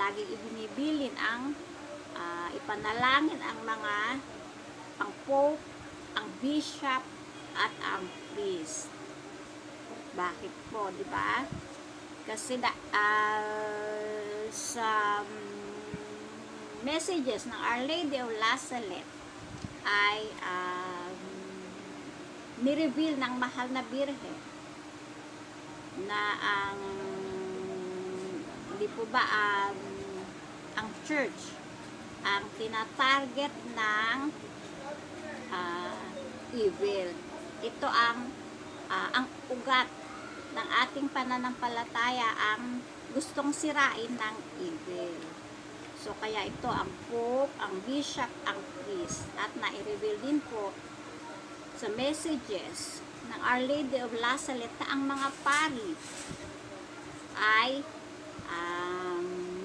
laging ibinibilin ang ipanalangin ang mga ang pope, ang bishop, at ang priest. Bakit po, di ba? Kasi sa messages ng Our Lady of La Salette ay nireveal ng mahal na birhen na hindi po ba ang church ang tinatarget ng evil. Ito ang ugat ng ating pananampalataya, ang gustong sirain ng evil. So kaya ito ang pope, ang bishop, ang priest, at na-reveal din po sa messages ng Our Lady of La Salette na ang mga pari ay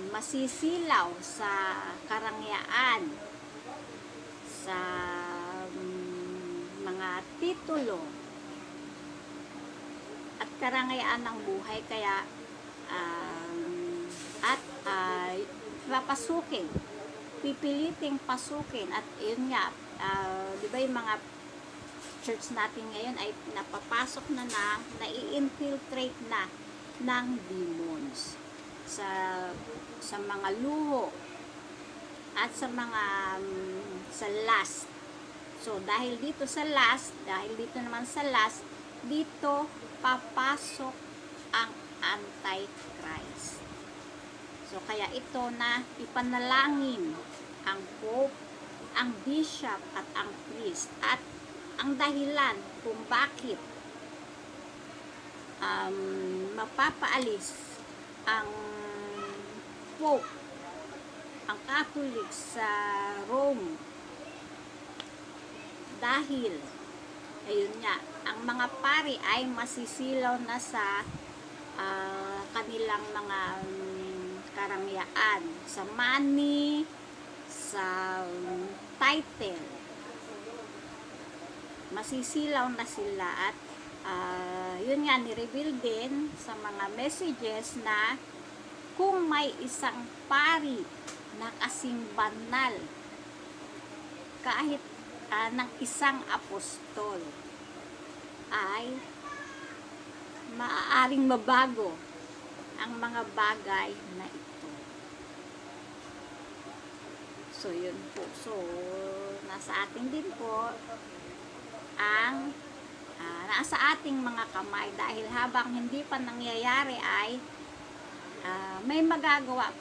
masisilaw sa karangyaan, sa mga titulo at karangyaan ng buhay, kaya papasukin, pipiliting pasukin. At yun nga, di ba yung mga church natin ngayon ay napapasok na nai-infiltrate na ng demons sa mga luho at sa mga sa lust. So dahil dito naman sa lust, dito papasok ang Antichrist. So kaya ito na ipanalangin ang pope, ang bishop, at ang priest. At ang dahilan kung bakit mapapaalis ang pope, ang Catholic sa Rome, dahil ayun nga, ang mga pari ay masisilaw na sa kanilang mga karangyaan, sa money, sa title. Masisilaw na sila. At yun nga, ni-reveal din sa mga messages na kung may isang pari na kasing banal kahit ng isang apostol, ay maaaring mabago ang mga bagay na ito. So yun po. So nasa atin din po ang nasa ating mga kamay, dahil habang hindi pa nangyayari ay may magagawa